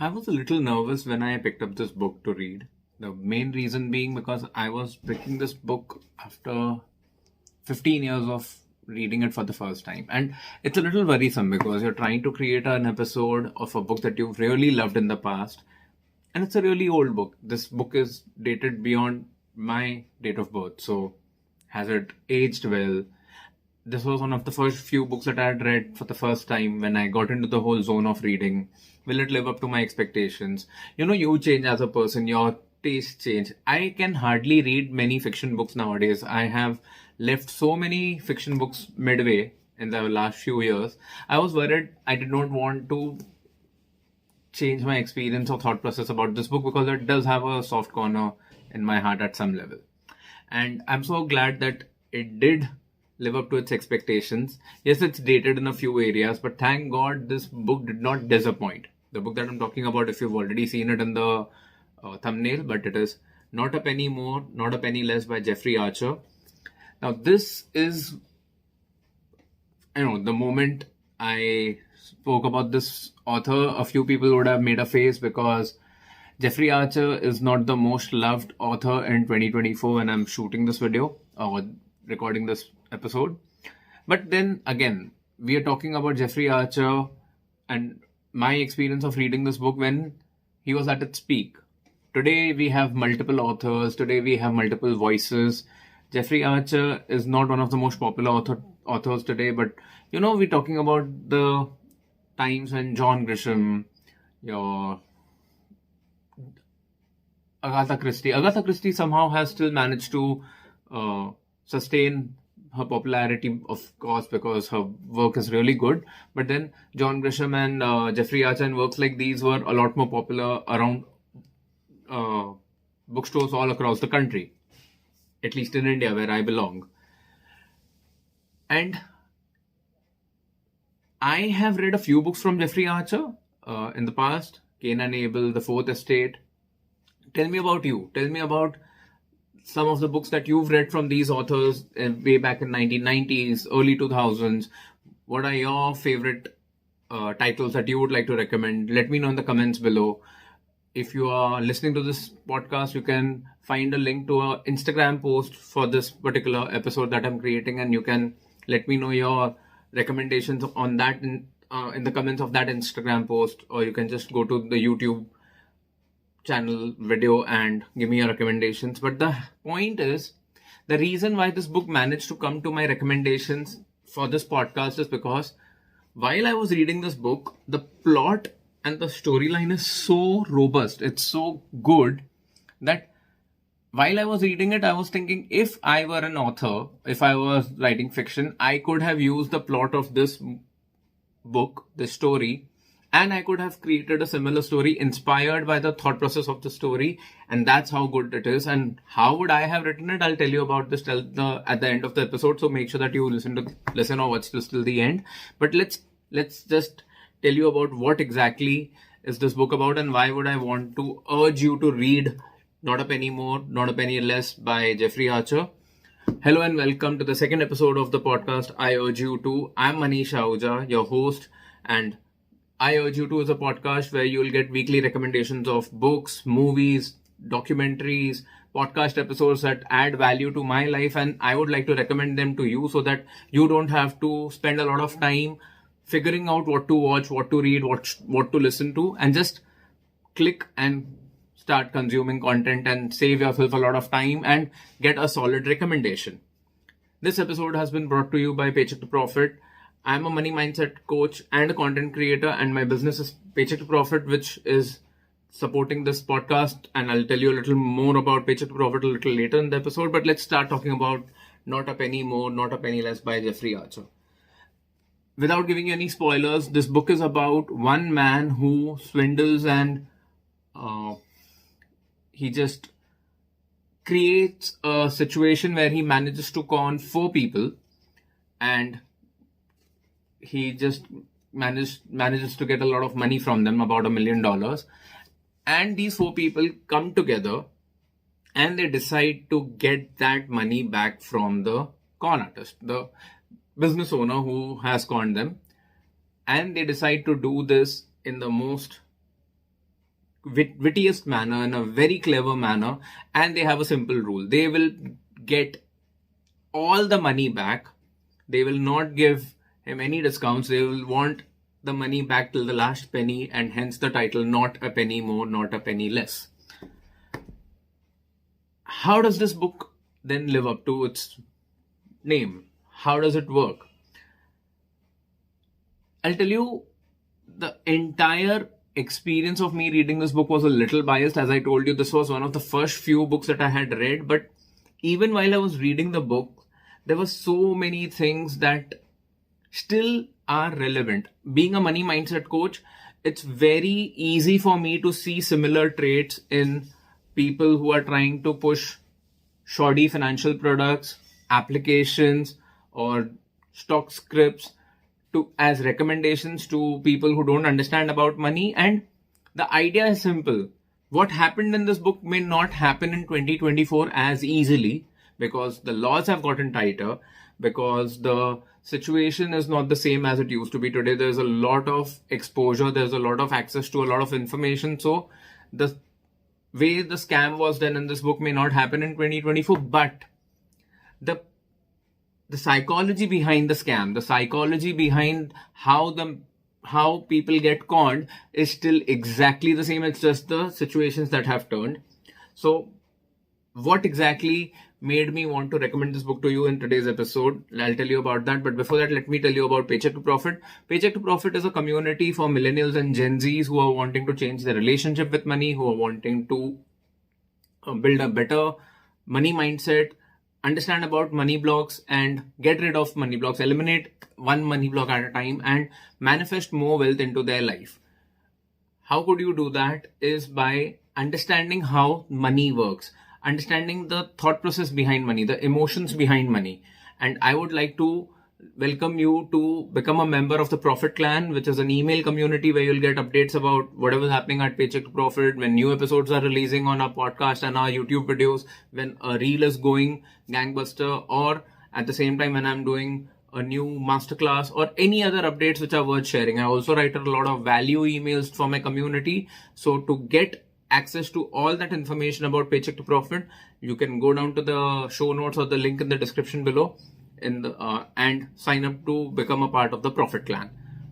I was a little nervous when I picked up this book to read. The main reason being because I was picking this book after 15 years of reading it for the first time. And it's a little worrisome because you're trying to create an episode of a book that you've really loved in the past. And it's a really old book. This book is dated beyond my date of birth. So has it aged well? This was one of the first few books that I had read for the first time when I got into the whole zone of reading. Will it live up to my expectations? You change as a person, your tastes change. I can hardly read many fiction books nowadays. I have left so many fiction books midway in the last few years. I was worried I did not want to change my experience or thought process about this book because it does have a soft corner in my heart at some level. And I'm so glad that it did live up to its expectations. Yes, it's dated in a few areas, but thank God this book did not disappoint. The book that I'm talking about, if you've already seen it in the thumbnail, but it is Not a Penny More, Not a Penny Less by Jeffrey Archer. Now, this is, the moment I spoke about this author, a few people would have made a face because Jeffrey Archer is not the most loved author in 2024 when I'm shooting this video or recording this episode. But then again, we are talking about Jeffrey Archer and my experience of reading this book when he was at its peak. Today we have multiple authors, today we have multiple voices. Jeffrey Archer is not one of the most popular authors today, but we're talking about the times when John Grisham, your Agatha Christie somehow has still managed to sustain her popularity, of course, because her work is really good. But then John Grisham and Jeffrey Archer and works like these were a lot more popular around bookstores all across the country, at least in India, where I belong. And I have read a few books from Jeffrey Archer in the past, Cain and Abel, The Fourth Estate. Tell me about you. Tell me about some of the books that you've read from these authors way back in 1990s, early 2000s. What are your favorite titles that you would like to recommend? Let me know in the comments below. If you are listening to this podcast, you can find a link to an Instagram post for this particular episode that I'm creating, and you can let me know your recommendations on that in the comments of that Instagram post, or you can just go to the YouTube channel video and give me your recommendations. But the point is, the reason why this book managed to come to my recommendations for this podcast is because while I was reading this book, the plot and the storyline is so robust, it's so good that while I was reading it, I was thinking, if I were an author, if I was writing fiction, I could have used the plot of this book, this story, and I could have created a similar story inspired by the thought process of the story. And that's how good it is. And how would I have written it? I'll tell you about this at the end of the episode. So make sure that you listen or watch this till the end. But let's just tell you about what exactly is this book about and why would I want to urge you to read Not a Penny More, Not a Penny Less by Jeffrey Archer. Hello and welcome to the second episode of the podcast I Urge You To. I'm Manish Ahuja, your host, and I Urge You To is a podcast where you'll get weekly recommendations of books, movies, documentaries, podcast episodes that add value to my life, and I would like to recommend them to you so that you don't have to spend a lot of time figuring out what to watch, what to read, what to listen to, and just click and start consuming content and save yourself a lot of time and get a solid recommendation. This episode has been brought to you by Paycheck To Profit. I'm a money mindset coach and a content creator, and my business is Paycheck To Profit, which is supporting this podcast. And I'll tell you a little more about Paycheck To Profit a little later in the episode. But let's start talking about Not a Penny More, Not a Penny Less by Jeffrey Archer. Without giving you any spoilers, this book is about one man who swindles and he just creates a situation where he manages to con 4 people, and he just manages to get a lot of money from them, about $1 million. And these 4 people come together and they decide to get that money back from the con artist, the business owner who has conned them. And they decide to do this in the most wittiest manner, in a very clever manner, and they have a simple rule. They will get all the money back. They will not give him any discounts. They will want the money back till the last penny, and hence the title, Not a Penny More, Not a Penny Less. How does this book then live up to its name? How does it work? I'll tell you, the entire experience of me reading this book was a little biased. As I told you, this was one of the first few books that I had read. But even while I was reading the book, there were so many things that still are relevant. Being a money mindset coach, it's very easy for me to see similar traits in people who are trying to push shoddy financial products, applications, or stock scripts as recommendations to people who don't understand about money. And the idea is simple. What happened in this book may not happen in 2024 as easily, because the laws have gotten tighter, because the situation is not the same as it used to be today. There's a lot of exposure, there's a lot of access to a lot of information. So the way the scam was done in this book may not happen in 2024, but the psychology behind the scam, the psychology behind how people get conned is still exactly the same. It's just the situations that have turned. So what exactly made me want to recommend this book to you in today's episode? I'll tell you about that. But before that, let me tell you about Paycheck to Profit. Paycheck to Profit is a community for millennials and Gen Zs who are wanting to change their relationship with money, who are wanting to build a better money mindset, understand about money blocks and get rid of money blocks, eliminate one money block at a time, and manifest more wealth into their life. How could you do that? Is by understanding how money works, understanding the thought process behind money, the emotions behind money. And I would like to welcome you to become a member of the Profit Clan, which is an email community where you'll get updates about whatever's happening at Paycheck to Profit, when new episodes are releasing on our podcast and our YouTube videos, when a reel is going gangbuster, or at the same time when I'm doing a new masterclass or any other updates which are worth sharing. I also write a lot of value emails for my community. So to get access to all that information about Paycheck to Profit, you can go down to the show notes or the link in the description below and sign up to become a part of the Profit Clan.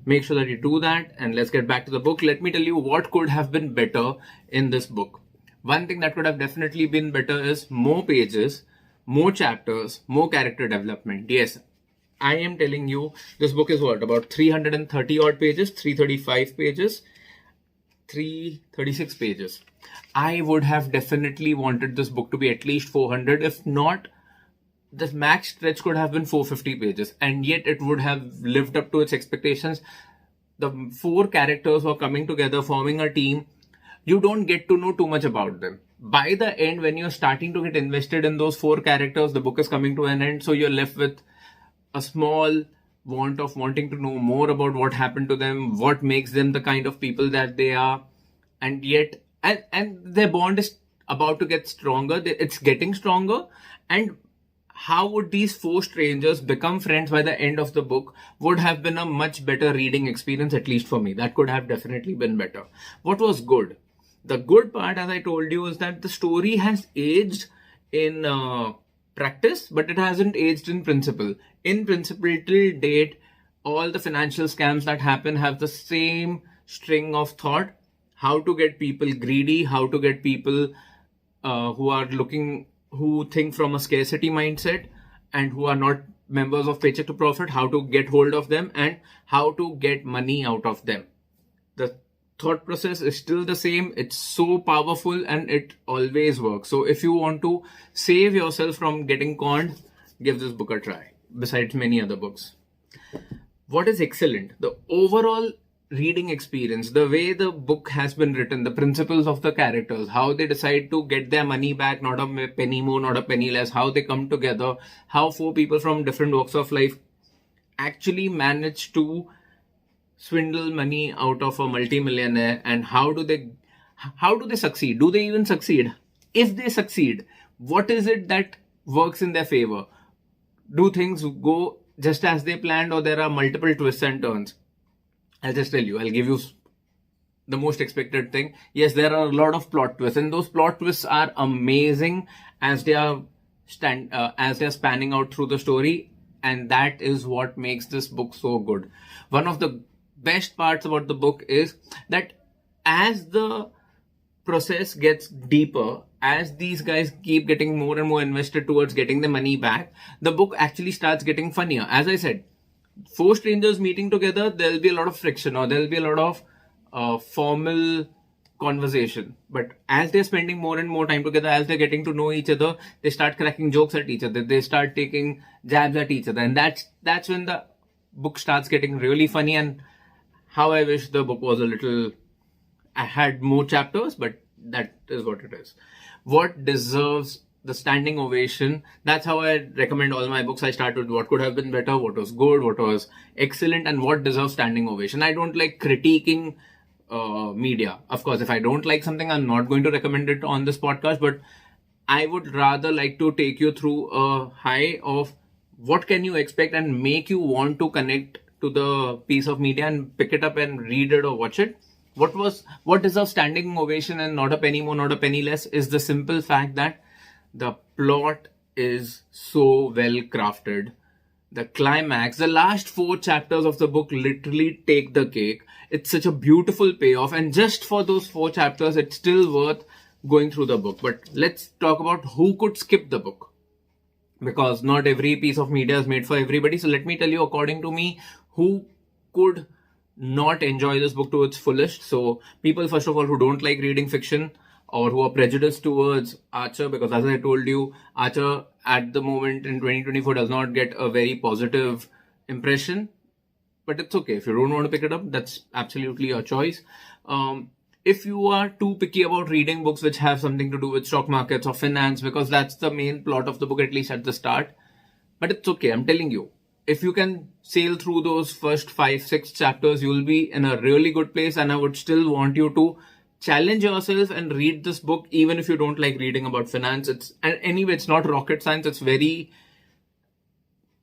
Make sure that you do that, and let's get back to the book. Let me tell you what could have been better in this book. One thing that could have definitely been better is more pages, more chapters, more character development. Yes, I am telling you, this book is what, about 330 odd pages, 335 pages, 336 pages. I would have definitely wanted this book to be at least 400, if not, the max stretch could have been 450 pages, and yet it would have lived up to its expectations. The four characters who are coming together, forming a team, you don't get to know too much about them. By the end, when you're starting to get invested in those four characters, the book is coming to an end, so you're left with a small want of wanting to know more about what happened to them, what makes them the kind of people that they are, and yet, and their bond is about to get stronger. It's getting stronger, and how would these four strangers become friends by the end of the book would have been a much better reading experience, at least for me. That could have definitely been better. What was good? The good part, as I told you, is that the story has aged in practice, but it hasn't aged in principle. In principle, till date, all the financial scams that happen have the same string of thought: how to get people greedy, how to get people who think from a scarcity mindset and who are not members of Paycheck to Profit, how to get hold of them and how to get money out of them. The thought process is still the same. It's so powerful and it always works. So if you want to save yourself from getting conned, give this book a try, besides many other books. What is excellent? The overall reading experience, the way the book has been written, the principles of the characters, how they decide to get their money back, not a penny more, not a penny less, how they come together, how four people from different walks of life actually manage to swindle money out of a multimillionaire, and how do they succeed? Do they even succeed? If they succeed, what is it that works in their favor? Do things go just as they planned, or there are multiple twists and turns? I'll just tell you, I'll give you the most expected thing. Yes, there are a lot of plot twists, and those plot twists are amazing as they are spanning out through the story, and that is what makes this book so good. One of the best parts about the book is that as the process gets deeper, as these guys keep getting more and more invested towards getting the money back, the book actually starts getting funnier. As I said, four strangers meeting together, there'll be a lot of friction, or there'll be a lot of formal conversation. But as they're spending more and more time together, as they're getting to know each other, they start cracking jokes at each other. They start taking jabs at each other, and that's when the book starts getting really funny. And how I wish the book was I had more chapters, but that is what it is. What deserves the standing ovation? That's how I recommend all my books. I start with what could have been better, what was good, what was excellent, and what deserves standing ovation. I don't like critiquing media. Of course, if I don't like something, I'm not going to recommend it on this podcast, but I would rather like to take you through a high of what can you expect and make you want to connect to the piece of media and pick it up and read it or watch it. What deserves standing ovation and not a penny more, not a penny less, is the simple fact that the plot is so well crafted. The climax, the last 4 chapters of the book literally take the cake. It's such a beautiful payoff, and just for those 4 chapters, it's still worth going through the book. But let's talk about who could skip the book, because not every piece of media is made for everybody. So let me tell you, according to me, who could not enjoy this book to its fullest. So people, first of all, who don't like reading fiction or who are prejudiced towards Archer, because as I told you, Archer at the moment in 2024 does not get a very positive impression, but it's okay. If you don't want to pick it up, that's absolutely your choice. If you are too picky about reading books which have something to do with stock markets or finance, because that's the main plot of the book, at least at the start, but it's okay. I'm telling you, if you can sail through those first 5-6 chapters, you'll be in a really good place. And I would still want you to challenge yourself and read this book, even if you don't like reading about finance. And anyway, it's not rocket science. It's very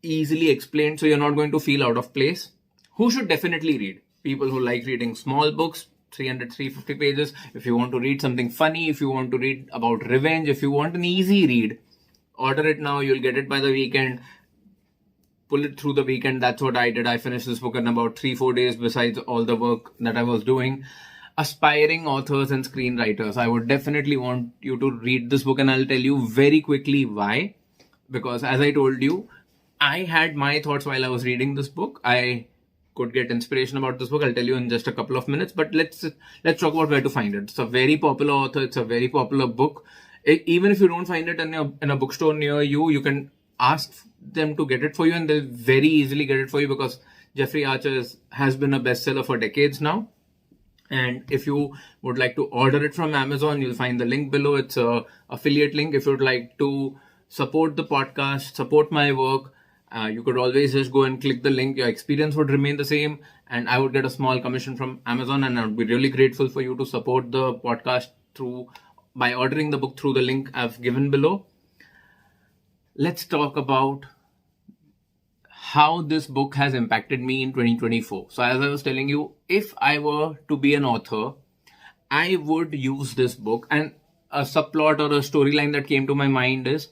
easily explained, so you're not going to feel out of place. Who should definitely read? People who like reading small books, 300, 350 pages. If you want to read something funny, if you want to read about revenge, if you want an easy read, order it now. You'll get it by the weekend. Pull it through the weekend. That's what I did. I finished this book in about 3-4 days, besides all the work that I was doing. Aspiring authors and screenwriters, I would definitely want you to read this book, and I'll tell you very quickly why. Because as I told you, I had my thoughts while I was reading this book. I could get inspiration about this book. I'll tell you in just a couple of minutes, but let's talk about where to find it. It's a very popular author. It's a very popular book. Even if you don't find it in a bookstore near you, you can ask them to get it for you, and they'll very easily get it for you, because Jeffrey Archer has been a bestseller for decades now. And if you would like to order it from Amazon, you'll find the link below. It's a affiliate link. If you'd like to support the podcast, support my work, you could always just go and click the link. Your experience would remain the same, and I would get a small commission from Amazon, and I would be really grateful for you to support the podcast by ordering the book through the link I've given below. Let's talk about how this book has impacted me in 2024. So as I was telling you, if I were to be an author, I would use this book. And a subplot or a storyline that came to my mind is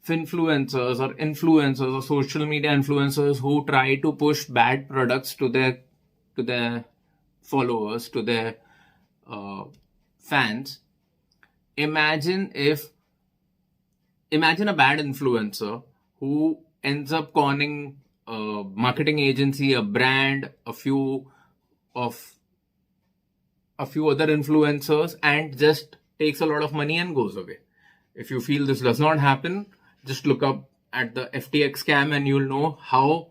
influencers or social media influencers who try to push bad products to their followers, to their fans. Imagine a bad influencer who ends up conning a marketing agency, a brand, a few other influencers, and just takes a lot of money and goes away. If you feel this does not happen, just look up at the FTX scam and you'll know how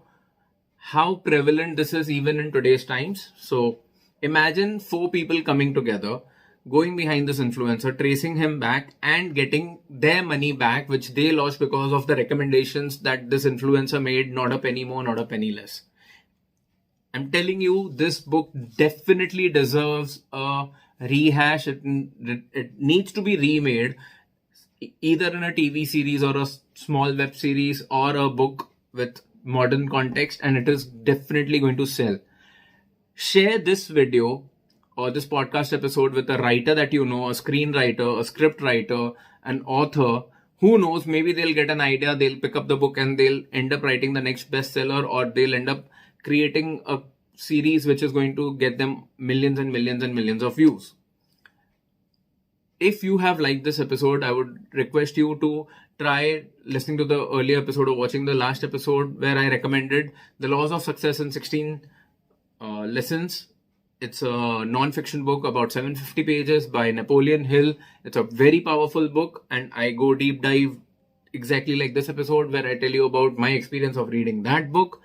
prevalent this is even in today's times. So imagine 4 people coming together, going behind this influencer, tracing him back and getting their money back, which they lost because of the recommendations that this influencer made, not a penny more, not a penny less. I'm telling you, this book definitely deserves a rehash. It needs to be remade, either in a TV series or a small web series or a book with modern context, and it is definitely going to sell. Share this video or this podcast episode with a writer that you know, a screenwriter, a script writer, an author. Who knows, maybe they'll get an idea, they'll pick up the book and they'll end up writing the next bestseller, or they'll end up creating a series which is going to get them millions and millions and millions of views. If you have liked this episode, I would request you to try listening to the earlier episode or watching the last episode where I recommended The Laws of Success in 16 Lessons. It's a non-fiction book about 750 pages by Napoleon Hill. It's a very powerful book, and I go deep dive exactly like this episode where I tell you about my experience of reading that book.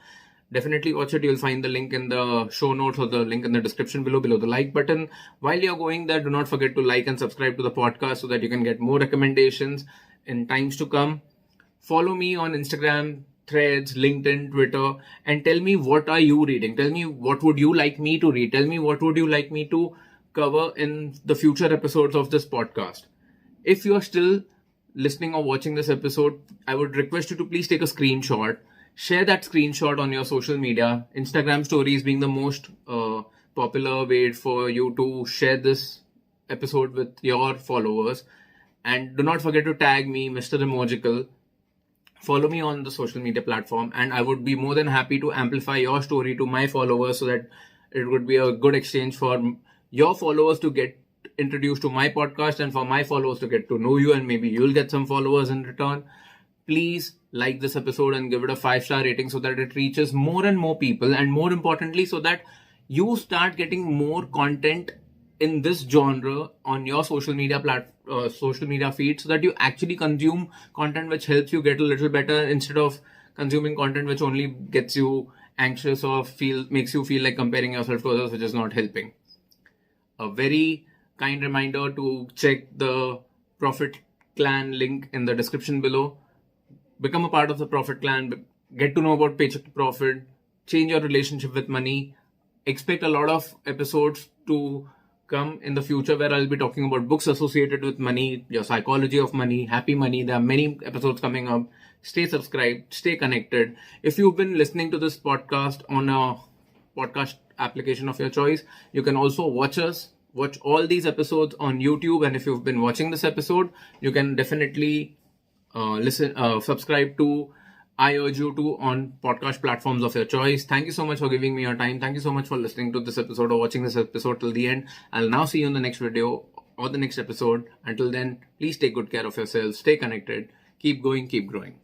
Definitely watch it. You'll find the link in the show notes or the link in the description below the like button. While you're going there, do not forget to like and subscribe to the podcast so that you can get more recommendations in times to come. Follow me on Instagram, Threads, LinkedIn, Twitter, and tell me what are you reading. Tell me what would you like me to read. Tell me what would you like me to cover in the future episodes of this podcast. If you are still listening or watching this episode, I would request you to please take a screenshot. Share that screenshot on your social media. Instagram stories being the most popular way for you to share this episode with your followers. And do not forget to tag me, Mr. Emojical. Follow me on the social media platform, and I would be more than happy to amplify your story to my followers so that it would be a good exchange for your followers to get introduced to my podcast and for my followers to get to know you, and maybe you'll get some followers in return. Please like this episode and give it a 5-star rating so that it reaches more and more people, and more importantly, so that you start getting more content in this genre on your social media feed, so that you actually consume content which helps you get a little better instead of consuming content which only gets you anxious or makes you feel like comparing yourself to others, which is not helping. A very kind reminder to check the Profit Clan link in the description below. Become a part of the Profit Clan, get to know about Paycheck To Profit, change your relationship with money. Expect a lot of episodes to come in the future where I'll be talking about books associated with money, your psychology of money, happy money. There are many episodes coming up. Stay subscribed, stay connected. If you've been listening to this podcast on a podcast application of your choice, you can also watch all these episodes on YouTube. And if you've been watching this episode, you can definitely subscribe to I urge you to on podcast platforms of your choice. Thank you so much for giving me your time. Thank you so much for listening to this episode or watching this episode till the end. I'll now see you in the next video or the next episode. Until then, please take good care of yourselves. Stay connected. Keep going, keep growing.